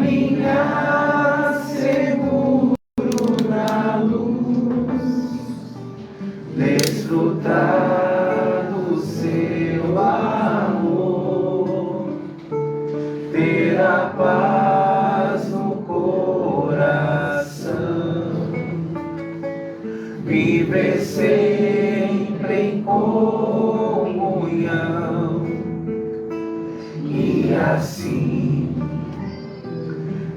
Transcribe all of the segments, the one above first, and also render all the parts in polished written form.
caminhar seguro na luz, desfrutar do seu amor, ter a paz no coração, viver sempre em comunhão e assim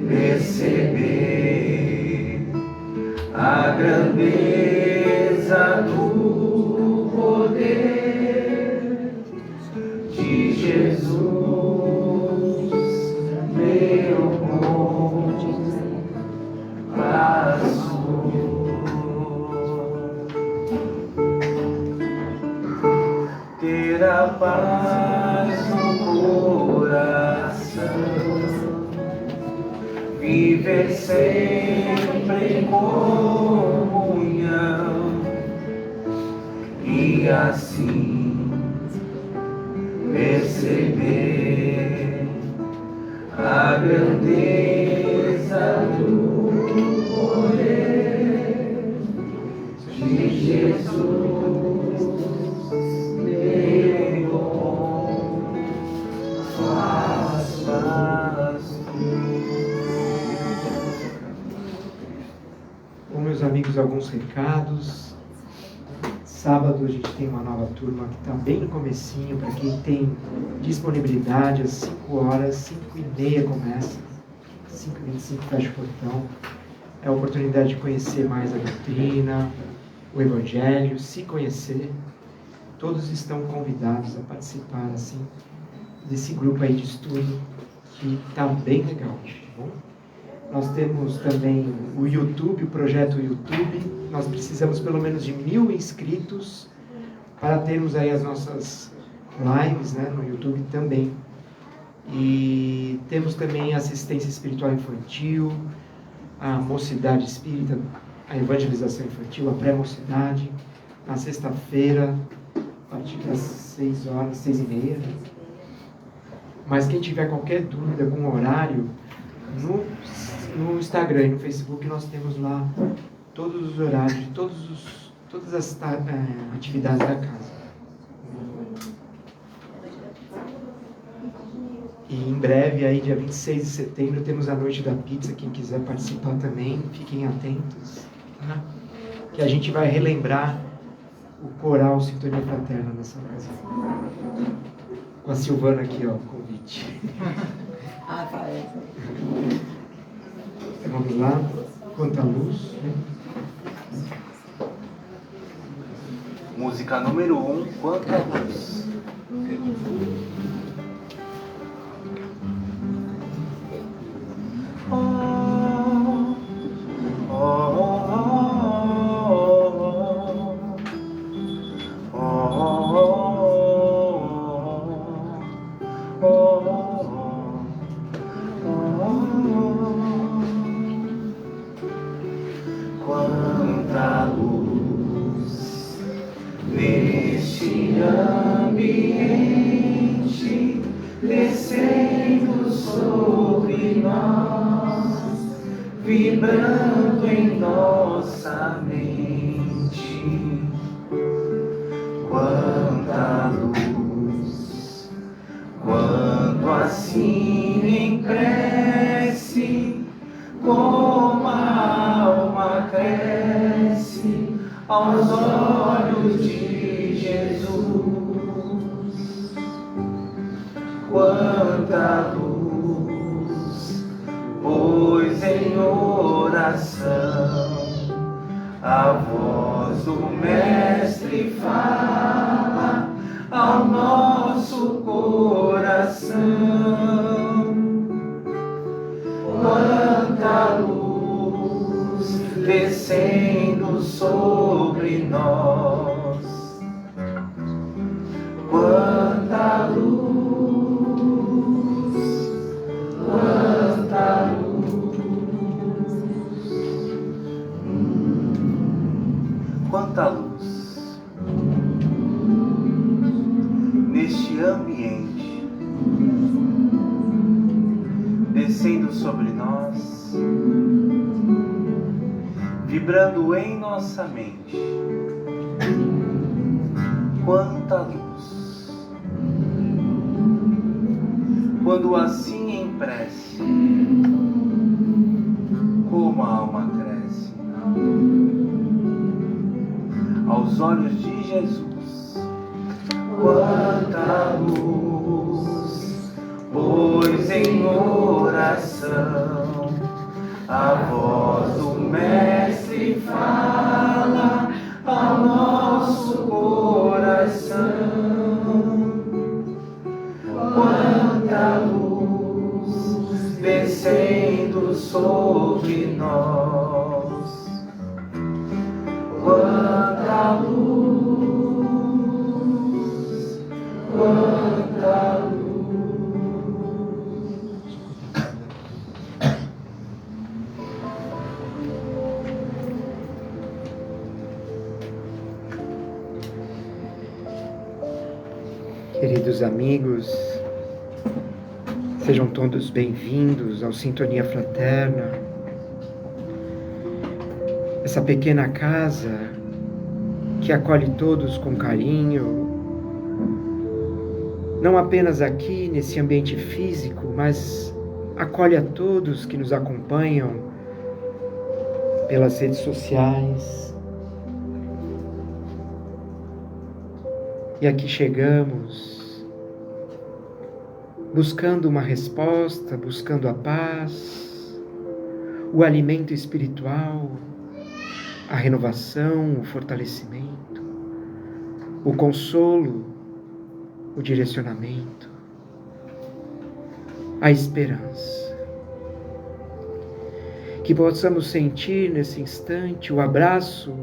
perceber a grandeza do poder de Jesus, meu bom pastor. Ter a paz no coração, viver sempre em comunhão e assim perceber a grandeza do poder de Jesus, meu bom pastor. Bom, meus amigos, alguns recados. Sábado a gente tem uma nova turma que está bem no comecinho, para quem tem disponibilidade, às 5 horas, 5h30 começa, 5h25 fecha o portão. É a oportunidade de conhecer mais a doutrina, o Evangelho, se conhecer. Todos estão convidados a participar, assim, desse grupo aí de estudo, que está bem legal, tá bom? Nós temos também o YouTube, o projeto YouTube. Nós precisamos pelo menos de 1.000 inscritos para termos aí as nossas lives, né, no YouTube também. E temos também a assistência espiritual infantil, a mocidade espírita, a evangelização infantil, a pré-mocidade, na sexta-feira, a partir das 6 horas, 6h30. Mas quem tiver qualquer dúvida com o horário, no Instagram e no Facebook nós temos lá todos os horários de todas as atividades da casa. E em breve, aí, dia 26 de setembro, temos a Noite da Pizza. Quem quiser participar também, fiquem atentos, tá? Que a gente vai relembrar o coral Sintonia Fraterna nessa ocasião. Com a Silvana aqui, ó, o convite. Ah, parece. Vamos lá, quanta luz, né? Música número 1, Quanta Luz. Quanta luz neste ambiente, descendo sobre nós, vibrando em nossa mente. Quanta luz, quando assim em prece, como a alma cresce aos olhos de Jesus. Quanta luz, pois em oração a voz do Mestre fala ao nosso coração. Quanta luz descendo sobre nós. Quanta luz, quanta luz. Quanta luz. descendo sobre nós, vibrando em nossa mente. Quanta luz! Quando assim em prece, como a alma cresce aos olhos de Jesus. Quanta luz, pois em oração a voz do Mestre fala ao nosso coração. Quanta luz descendo sobre nós. Quanta luz, quanta luz. Queridos amigos, sejam todos bem-vindos ao Sintonia Fraterna. Essa pequena casa que acolhe todos com carinho, não apenas aqui nesse ambiente físico, mas acolhe a todos que nos acompanham pelas redes sociais. E aqui chegamos, buscando uma resposta, buscando a paz, o alimento espiritual, a renovação, o fortalecimento, o consolo, o direcionamento, a esperança. Que possamos sentir nesse instante o abraço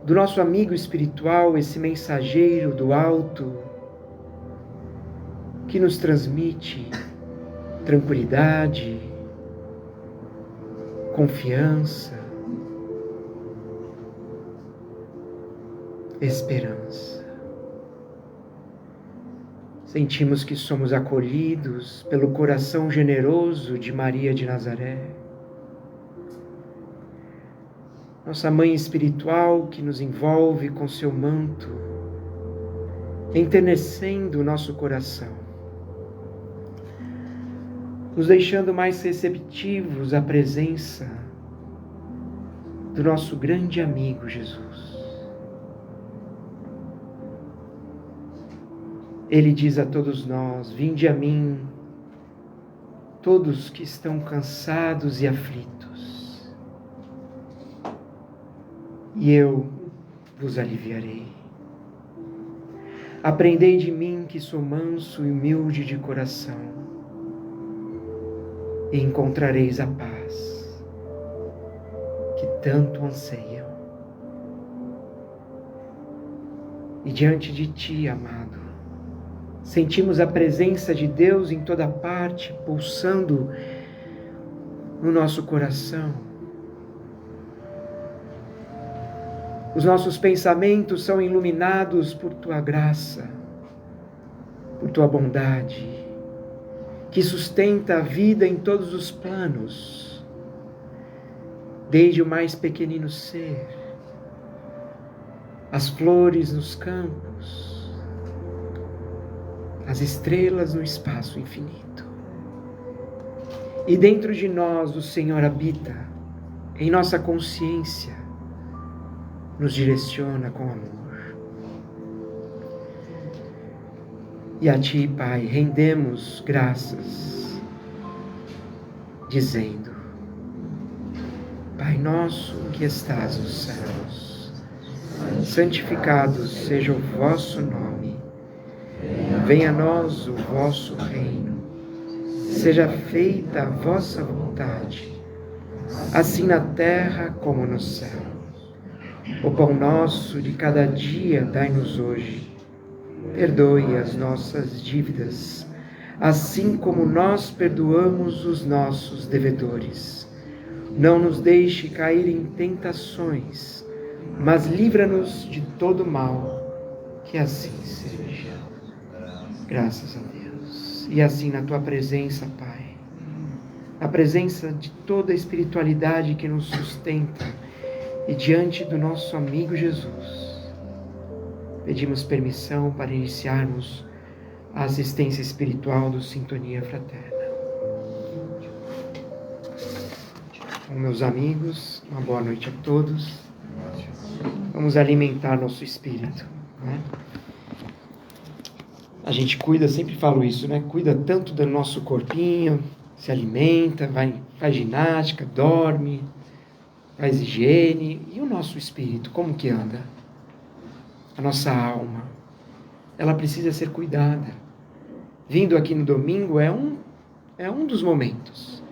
do nosso amigo espiritual, esse mensageiro do alto, que nos transmite tranquilidade, confiança, esperança. Sentimos que somos acolhidos pelo coração generoso de Maria de Nazaré, nossa mãe espiritual que nos envolve com seu manto, enternecendo o nosso coração, nos deixando mais receptivos à presença do nosso grande amigo Jesus. Ele diz a todos nós: vinde a mim, todos que estão cansados e aflitos, e eu vos aliviarei. Aprendei de mim, que sou manso e humilde de coração, e encontrareis a paz que tanto anseiam. E diante de ti, amado, sentimos a presença de Deus em toda parte, pulsando no nosso coração. Os nossos pensamentos são iluminados por tua graça, por tua bondade, que sustenta a vida em todos os planos, desde o mais pequenino ser, as flores nos campos, as estrelas no espaço infinito. E dentro de nós o Senhor habita, em nossa consciência, nos direciona com amor. E a Ti, Pai, rendemos graças, dizendo: Pai nosso que estás nos céus, santificado seja o vosso nome. Venha a nós o vosso reino. Seja feita a vossa vontade, assim na terra como no céu. O pão nosso de cada dia dai-nos hoje. Perdoe as nossas dívidas, assim como nós perdoamos os nossos devedores. Não nos deixe cair em tentações, mas livra-nos de todo mal, que assim seja. Graças a Deus. E assim na Tua presença, Pai, na presença de toda a espiritualidade que nos sustenta e diante do nosso amigo Jesus, pedimos permissão para iniciarmos a assistência espiritual do Sintonia Fraterna. Bom, meus amigos, uma boa noite a todos. Vamos alimentar nosso espírito, né? A gente cuida, sempre falo isso, né? Cuida tanto do nosso corpinho, se alimenta, faz ginástica, dorme, faz higiene. E o nosso espírito, como que anda? A nossa alma, ela precisa ser cuidada. Vindo aqui no domingo é um dos momentos.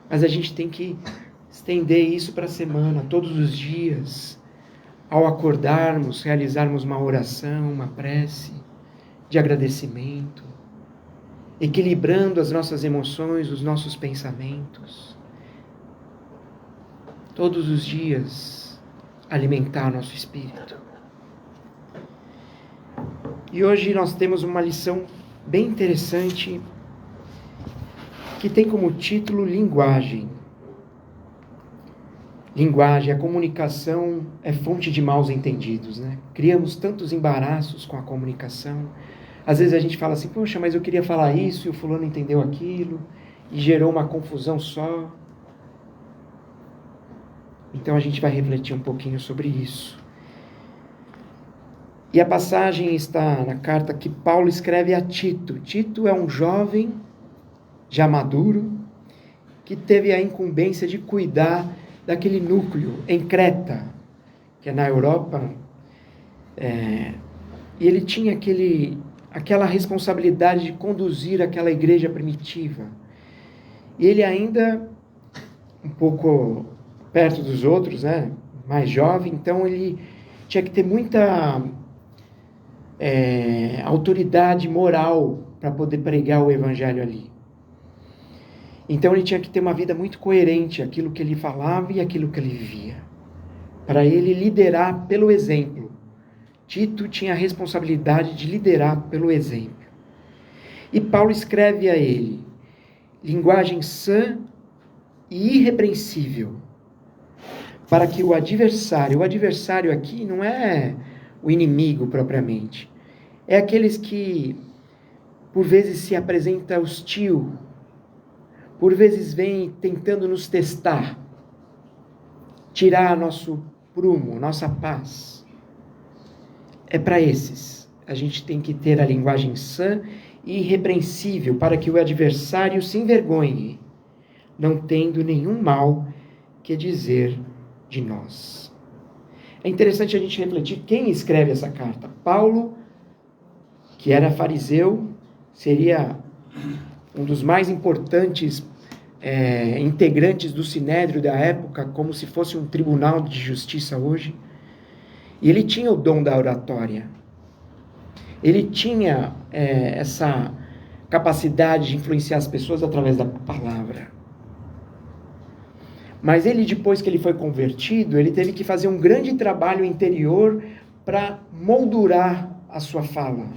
Mas a gente tem que estender isso para a semana, todos os dias. Ao acordarmos, realizarmos uma oração, uma prece de agradecimento, equilibrando as nossas emoções, os nossos pensamentos. Todos os dias, alimentar nosso espírito. E hoje nós temos uma lição bem interessante que tem como título Linguagem. Linguagem, a comunicação é fonte de maus entendidos, né? Criamos tantos embaraços com a comunicação. Às vezes a gente fala assim, poxa, mas eu queria falar isso e o fulano entendeu aquilo e gerou uma confusão só. Então a gente vai refletir um pouquinho sobre isso. E a passagem está na carta que Paulo escreve a Tito. Tito é um jovem, já maduro, que teve a incumbência de cuidar daquele núcleo em Creta, que é na Europa, e ele tinha aquela responsabilidade de conduzir aquela igreja primitiva. E ele ainda, um pouco perto dos outros, né, mais jovem, então ele tinha que ter muita autoridade moral para poder pregar o evangelho ali. Então ele tinha que ter uma vida muito coerente, aquilo que ele falava e aquilo que ele vivia, para ele liderar pelo exemplo. Tito tinha a responsabilidade de liderar pelo exemplo. E Paulo escreve a ele, linguagem sã e irrepreensível, para que o adversário aqui não é o inimigo propriamente, é aqueles que por vezes se apresenta hostil, por vezes vem tentando nos testar, tirar nosso prumo, nossa paz. É para esses. A gente tem que ter a linguagem sã e irrepreensível para que o adversário se envergonhe, não tendo nenhum mal que dizer de nós. É interessante a gente refletir quem escreve essa carta. Paulo, que era fariseu, seria um dos mais importantes integrantes do Sinédrio da época, como se fosse um tribunal de justiça hoje. E ele tinha o dom da oratória. Ele tinha essa capacidade de influenciar as pessoas através da palavra. Mas ele, depois que ele foi convertido, ele teve que fazer um grande trabalho interior para moldurar a sua fala.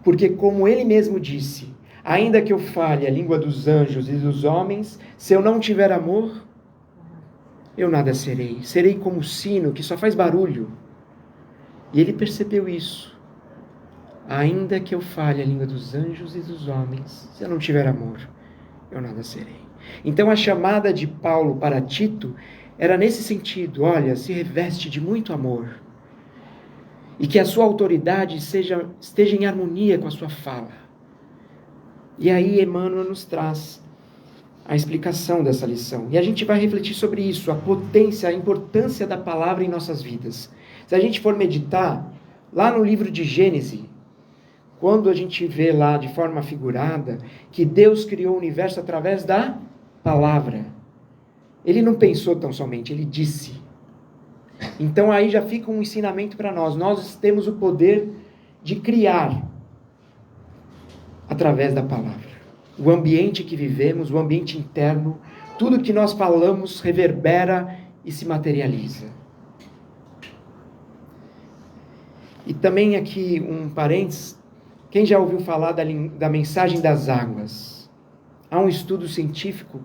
Porque, como ele mesmo disse, ainda que eu fale a língua dos anjos e dos homens, se eu não tiver amor, eu nada serei. Serei como o sino que só faz barulho. E ele percebeu isso. Ainda que eu fale a língua dos anjos e dos homens, se eu não tiver amor, eu nada serei. Então a chamada de Paulo para Tito era nesse sentido: olha, se reveste de muito amor. E que a sua autoridade esteja em harmonia com a sua fala. E aí Emmanuel nos traz a explicação dessa lição. E a gente vai refletir sobre isso, a potência, a importância da palavra em nossas vidas. Se a gente for meditar, lá no livro de Gênesis, quando a gente vê lá de forma figurada que Deus criou o universo através da palavra. Ele não pensou tão somente, ele disse. Então aí já fica um ensinamento para nós. Nós temos o poder de criar através da palavra. O ambiente que vivemos, o ambiente interno, tudo que nós falamos reverbera e se materializa. E também aqui um parênteses, quem já ouviu falar da mensagem das águas? Há um estudo científico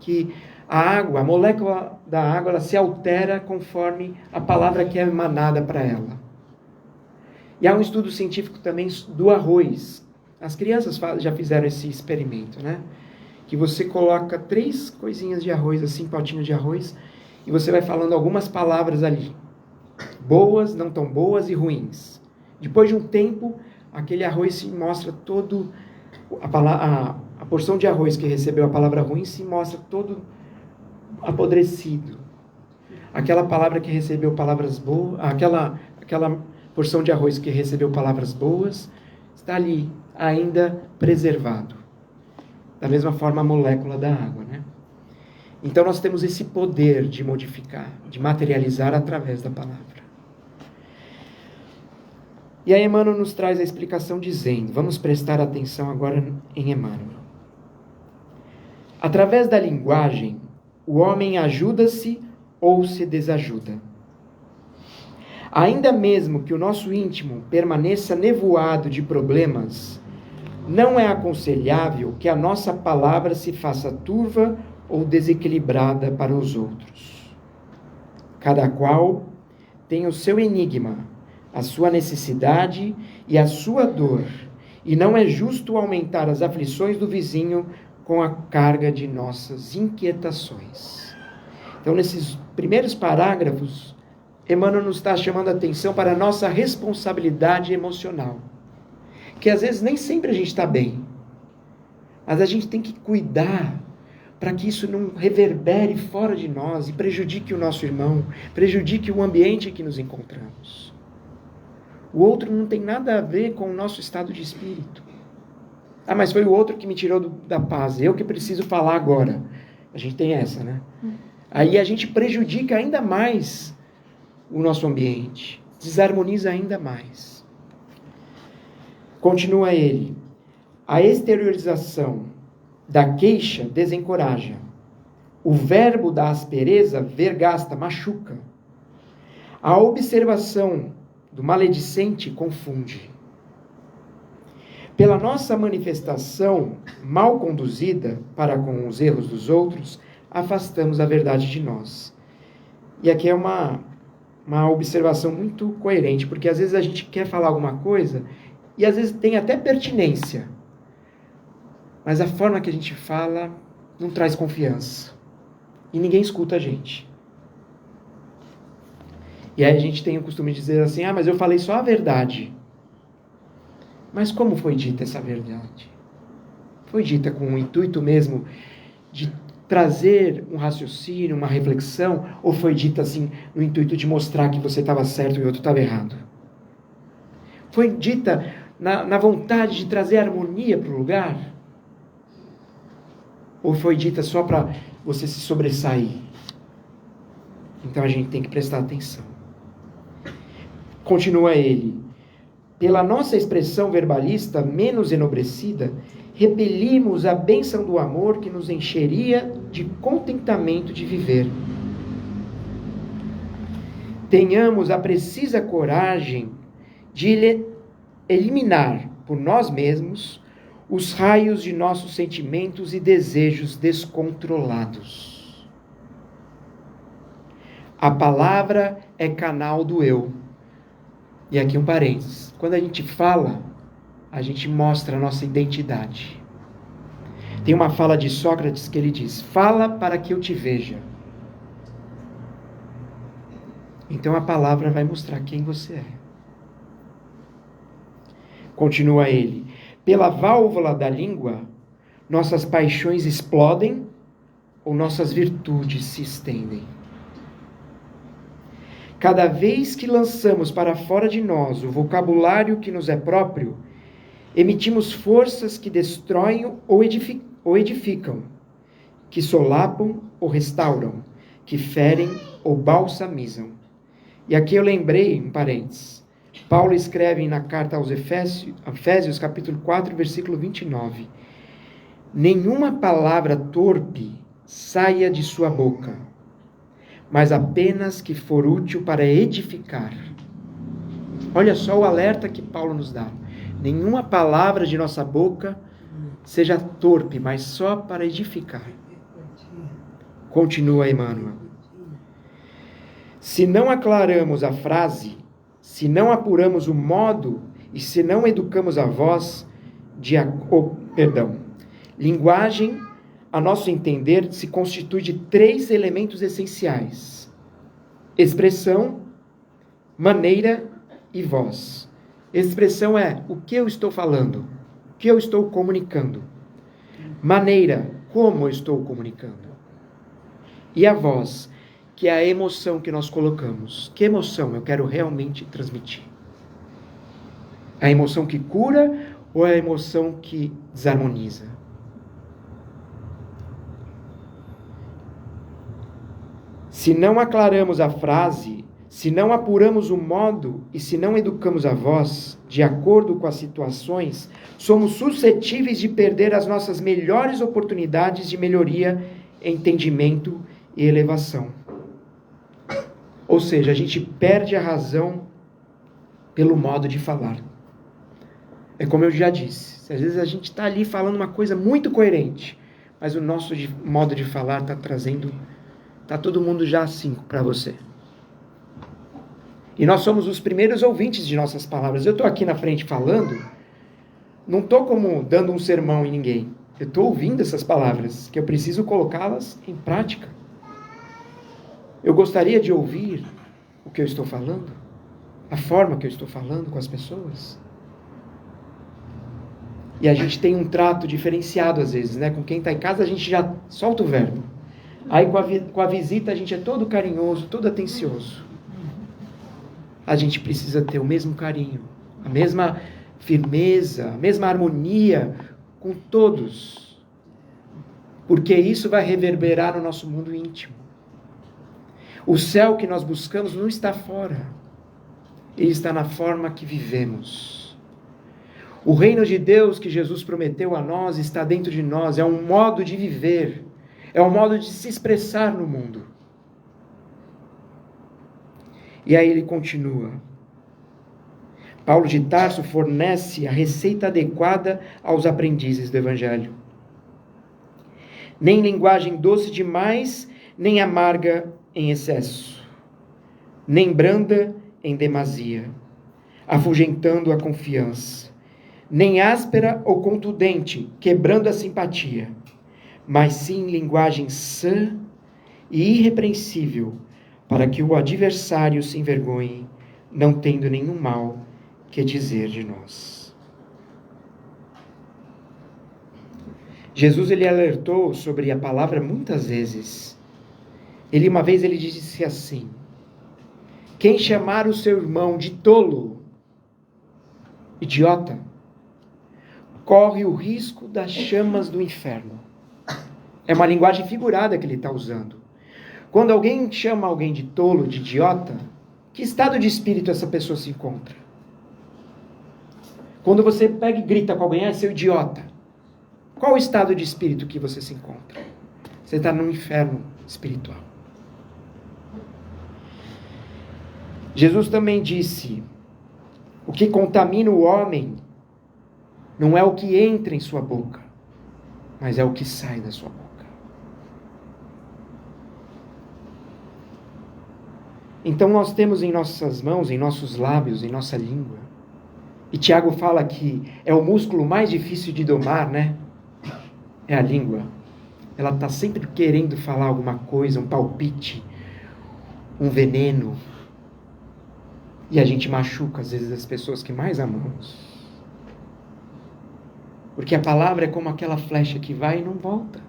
que a água, a molécula da água, ela se altera conforme a palavra que é emanada para ela. E há um estudo científico também do arroz. As crianças já fizeram esse experimento, né? Que você coloca 3 coisinhas de arroz, assim, potinho de arroz, e você vai falando algumas palavras ali. Boas, não tão boas e ruins. Depois de um tempo, aquele arroz se mostra todo... A porção de arroz que recebeu a palavra ruim se mostra todo apodrecido. Aquela palavra que recebeu palavras boas... Aquela porção de arroz que recebeu palavras boas está ali, ainda preservado. Da mesma forma a molécula da água, né? Então nós temos esse poder de modificar, de materializar através da palavra. E aí Emmanuel nos traz a explicação dizendo, vamos prestar atenção agora em Emmanuel. Através da linguagem, o homem ajuda-se ou se desajuda. Ainda mesmo que o nosso íntimo permaneça nevoado de problemas, não é aconselhável que a nossa palavra se faça turva ou desequilibrada para os outros. Cada qual tem o seu enigma, a sua necessidade e a sua dor, e não é justo aumentar as aflições do vizinho com a carga de nossas inquietações. Então, nesses primeiros parágrafos, Emmanuel nos está chamando a atenção para a nossa responsabilidade emocional. Que às vezes nem sempre a gente está bem, mas a gente tem que cuidar para que isso não reverbere fora de nós e prejudique o nosso irmão, prejudique o ambiente em que nos encontramos. O outro não tem nada a ver com o nosso estado de espírito. Ah, mas foi o outro que me tirou da paz, eu que preciso falar agora. A gente tem essa, né? Aí a gente prejudica ainda mais o nosso ambiente, desarmoniza ainda mais. Continua ele. A exteriorização da queixa desencoraja. O verbo da aspereza vergasta, machuca. A observação do maledicente confunde. Pela nossa manifestação mal conduzida para com os erros dos outros, afastamos a verdade de nós. E aqui é uma observação muito coerente, porque às vezes a gente quer falar alguma coisa e às vezes tem até pertinência, mas a forma que a gente fala não traz confiança e ninguém escuta a gente. E aí a gente tem o costume de dizer assim, mas eu falei só a verdade. Mas como foi dita essa verdade? Foi dita com o intuito mesmo de trazer um raciocínio, uma reflexão, ou foi dita assim no intuito de mostrar que você estava certo e o outro estava errado? Foi dita na vontade de trazer harmonia para o lugar? Ou foi dita só para você se sobressair? Então a gente tem que prestar atenção. Continua ele. Pela nossa expressão verbalista menos enobrecida, repelimos a bênção do amor que nos encheria de contentamento de viver. Tenhamos a precisa coragem de eliminar por nós mesmos os raios de nossos sentimentos e desejos descontrolados. A palavra é canal do eu. E aqui um parênteses. Quando a gente fala, a gente mostra a nossa identidade. Tem uma fala de Sócrates que ele diz, fala para que eu te veja. Então a palavra vai mostrar quem você é. Continua ele. Pela válvula da língua, nossas paixões explodem ou nossas virtudes se estendem. Cada vez que lançamos para fora de nós o vocabulário que nos é próprio, emitimos forças que destroem ou edificam, que solapam ou restauram, que ferem ou balsamizam. E aqui eu lembrei, um parênteses, Paulo escreve na carta aos Efésios, capítulo 4, versículo 29, nenhuma palavra torpe saia de sua boca, mas apenas que for útil para edificar. Olha só o alerta que Paulo nos dá. Nenhuma palavra de nossa boca seja torpe, mas só para edificar. Continua Emmanuel. Se não aclaramos a frase, se não apuramos o modo e se não educamos a voz, linguagem, a nosso entender, se constitui de 3 elementos essenciais: expressão, maneira e voz. Expressão é o que eu estou falando, o que eu estou comunicando. Maneira, como eu estou comunicando. E a voz, que é a emoção que nós colocamos. Que emoção eu quero realmente transmitir? A emoção que cura ou a emoção que desarmoniza? Se não aclaramos a frase, se não apuramos o modo e se não educamos a voz, de acordo com as situações, somos suscetíveis de perder as nossas melhores oportunidades de melhoria, entendimento e elevação. Ou seja, a gente perde a razão pelo modo de falar. É como eu já disse, às vezes a gente está ali falando uma coisa muito coerente, mas o nosso modo de falar está todo mundo já assim para você. E nós somos os primeiros ouvintes de nossas palavras. Eu estou aqui na frente falando, não estou como dando um sermão em ninguém. Eu estou ouvindo essas palavras, que eu preciso colocá-las em prática. Eu gostaria de ouvir o que eu estou falando, a forma que eu estou falando com as pessoas. E a gente tem um trato diferenciado às vezes, né? Com quem está em casa a gente já solta o verbo. Aí com a visita a gente é todo carinhoso, todo atencioso. A gente precisa ter o mesmo carinho, a mesma firmeza, a mesma harmonia com todos. Porque isso vai reverberar no nosso mundo íntimo. O céu que nós buscamos não está fora. Ele está na forma que vivemos. O reino de Deus que Jesus prometeu a nós está dentro de nós. É um modo de viver. É um modo de se expressar no mundo. E aí ele continua. Paulo de Tarso fornece a receita adequada aos aprendizes do Evangelho. Nem linguagem doce demais, nem amarga em excesso, nem branda em demasia, afugentando a confiança, nem áspera ou contundente, quebrando a simpatia, mas sim linguagem sã e irrepreensível, para que o adversário se envergonhe, não tendo nenhum mal que dizer de nós. Jesus ele alertou sobre a palavra muitas vezes. Uma vez ele disse assim: quem chamar o seu irmão de tolo, idiota, corre o risco das chamas do inferno. É uma linguagem figurada que ele está usando. Quando alguém chama alguém de tolo, de idiota, que estado de espírito essa pessoa se encontra? Quando você pega e grita com alguém, seu idiota, qual o estado de espírito que você se encontra? Você está num inferno espiritual. Jesus também disse: o que contamina o homem não é o que entra em sua boca, mas é o que sai da sua boca. Então nós temos em nossas mãos, em nossos lábios, em nossa língua. E Tiago fala que é o músculo mais difícil de domar, né? É a língua. Ela está sempre querendo falar alguma coisa, um palpite, um veneno. E a gente machuca, às vezes, as pessoas que mais amamos. Porque a palavra é como aquela flecha que vai e não volta.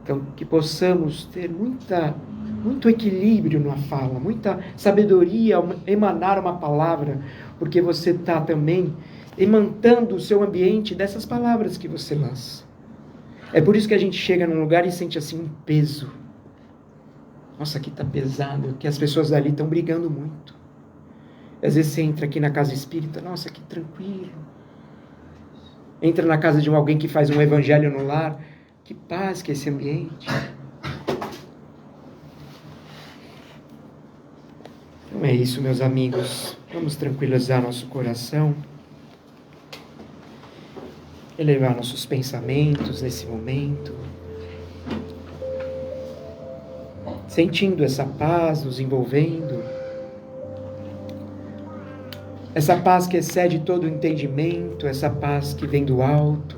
Então, que possamos ter muito equilíbrio na fala, muita sabedoria ao emanar uma palavra, porque você está também emantando o seu ambiente dessas palavras que você lança. É por isso que a gente chega num lugar e sente assim um peso. Nossa, aqui está pesado, que as pessoas dali estão brigando muito. Às vezes você entra aqui na casa espírita, nossa, que tranquilo. Entra na casa de alguém que faz um evangelho no lar, que paz que é esse ambiente. Então é isso, meus amigos. Vamos tranquilizar nosso coração. elevar nossos pensamentos nesse momento, sentindo essa paz nos envolvendo, essa paz que excede todo o entendimento, essa paz que vem do alto,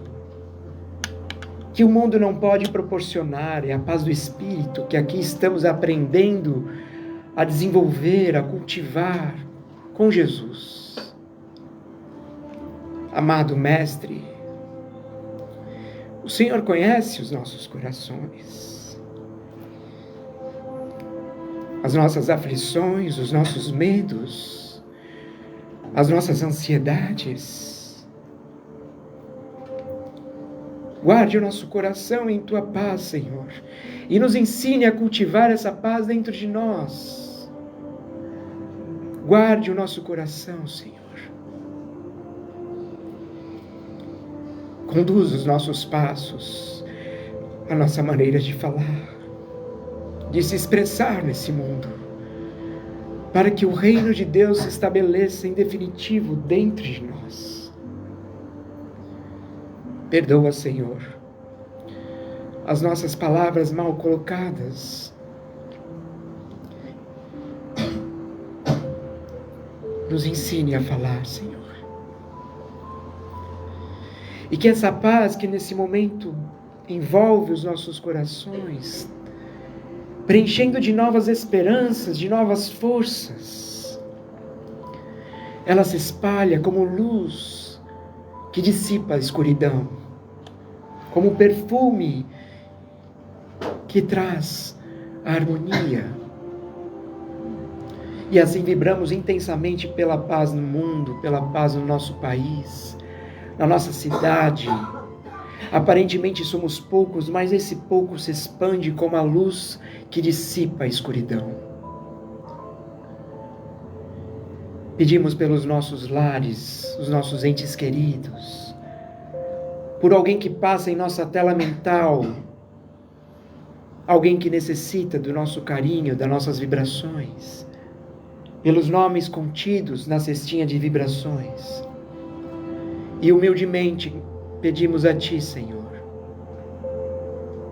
que o mundo não pode proporcionar, é a paz do Espírito que aqui estamos aprendendo a desenvolver, a cultivar com Jesus. Amado Mestre, o Senhor conhece os nossos corações, as nossas aflições, os nossos medos, as nossas ansiedades. Guarde o nosso coração em Tua paz, Senhor, e nos ensine a cultivar essa paz dentro de nós. Guarde o nosso coração, Senhor. Conduz os nossos passos, a nossa maneira de falar, de se expressar nesse mundo, para que o reino de Deus se estabeleça em definitivo dentro de nós. Perdoa, Senhor, as nossas palavras mal colocadas. Nos ensine a falar, Senhor. E que essa paz que nesse momento envolve os nossos corações, preenchendo de novas esperanças, de novas forças, ela se espalha como luz que dissipa a escuridão, como perfume que traz a harmonia. E assim vibramos intensamente pela paz no mundo, pela paz no nosso país, na nossa cidade. Aparentemente somos poucos, mas esse pouco se expande como a luz que dissipa a escuridão. Pedimos pelos nossos lares, os nossos entes queridos, por alguém que passa em nossa tela mental, alguém que necessita do nosso carinho, das nossas vibrações, pelos nomes contidos na cestinha de vibrações. E humildemente pedimos a Ti, Senhor,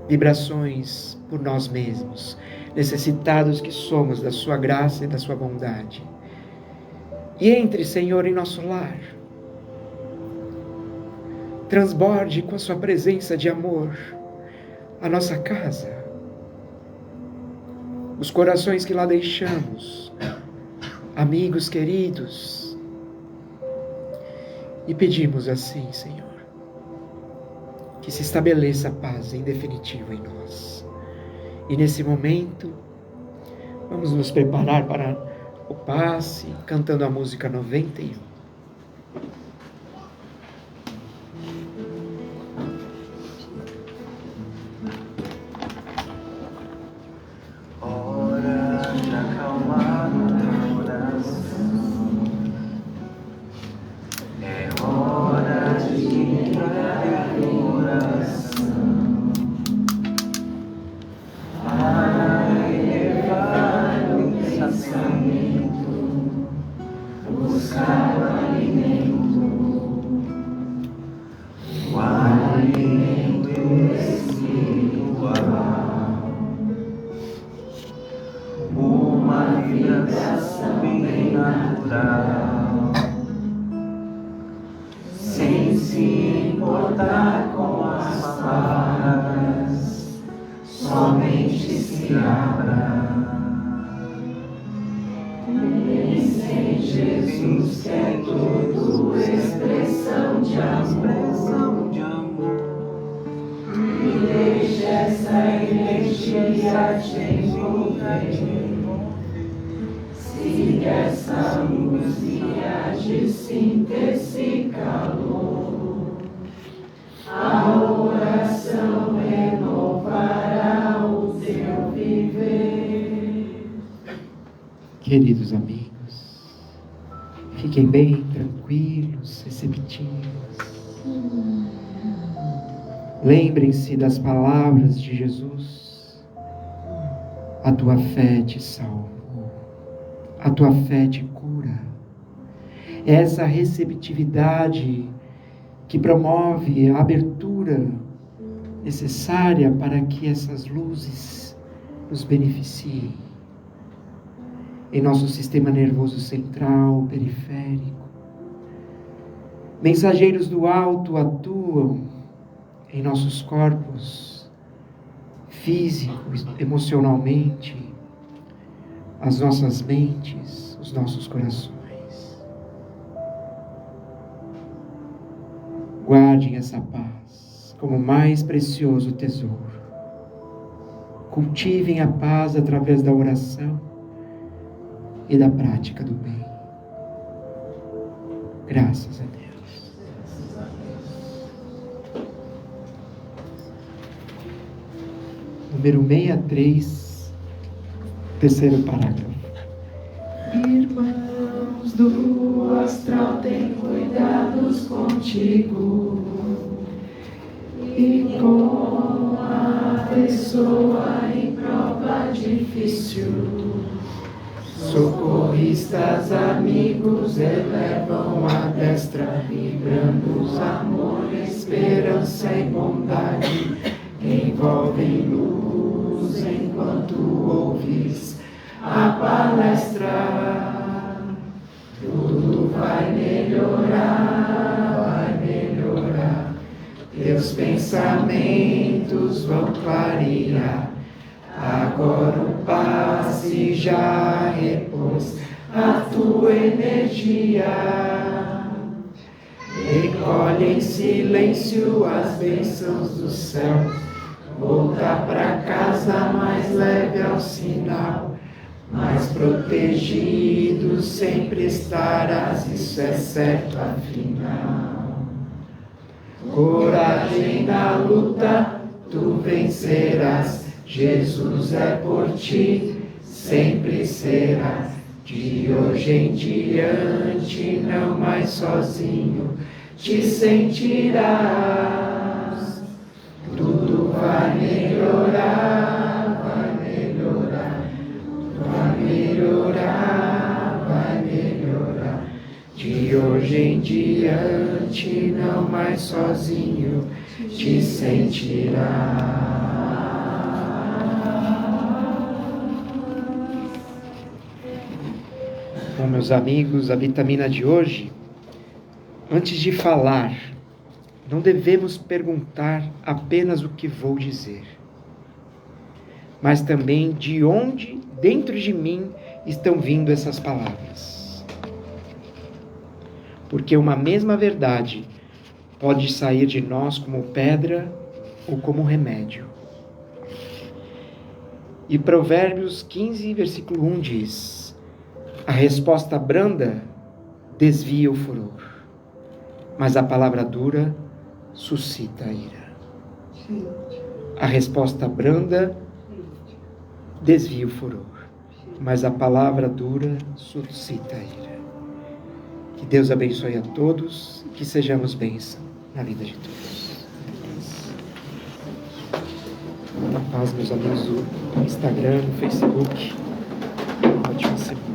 vibrações por nós mesmos, necessitados que somos da Sua graça e da Sua bondade. E entre, Senhor, em nosso lar, transborde com a Sua presença de amor a nossa casa, os corações que lá deixamos, amigos queridos. E pedimos assim, Senhor, que se estabeleça a paz em definitivo em nós. E nesse momento, vamos nos preparar para o passe, cantando a música 91. Hora de acalmar o teu coração, é hora de entrar em oração, para elevar o pensamento, buscar o alimento espiritual, uma vibração bem natural, sem se importar com as palavras, somente se abra. Em Jesus que é tudo expressão de amor, e deixe essa energia te envolver. Siga essa luz e age sinta-se calor. A oração renovará o teu viver. Queridos amigos, fiquem bem tranquilos, receptivos. Lembrem-se das palavras de Jesus. A tua fé te salvou. A tua fé te cura. Essa receptividade que promove a abertura necessária para que essas luzes nos beneficiem em nosso sistema nervoso central, periférico. Mensageiros do alto atuam em nossos corpos, físicos, emocionalmente, as nossas mentes, os nossos corações. Guardem essa paz como o mais precioso tesouro. Cultivem a paz através da oração e da prática do bem. Graças a Deus. Número 63, terceiro parágrafo. Irmãos do astral, tem cuidados contigo e com a pessoa em prova difícil. Socorristas, amigos, elevam a destra, vibrando amor, esperança e bondade, envolvem luz enquanto ouves a palestra. Tudo vai melhorar, teus pensamentos vão clarear. Agora o passe já repôs a tua energia. Recolhe em silêncio as bênçãos do céu. Voltar para casa mais leve ao sinal. Mais protegido sempre estarás, isso é certo afinal. Coragem na luta, tu vencerás. Jesus é por ti, sempre será. De hoje em diante, não mais sozinho te sentirás. Tudo vai melhorar, vai melhorar, vai melhorar, vai melhorar. De hoje em diante, não mais sozinho te sentirás. Bom, meus amigos, a vitamina de hoje, antes de falar, não devemos perguntar apenas o que vou dizer, mas também de onde, dentro de mim, estão vindo essas palavras. Porque uma mesma verdade pode sair de nós como pedra ou como remédio. E Provérbios 15, versículo 1 diz: a resposta branda desvia o furor, mas a palavra dura suscita a ira. A resposta branda desvia o furor, mas a palavra dura suscita a ira. Que Deus abençoe a todos, que sejamos bênção na vida de todos. Muita paz, meus amigos do Instagram, do Facebook. Ótima semana.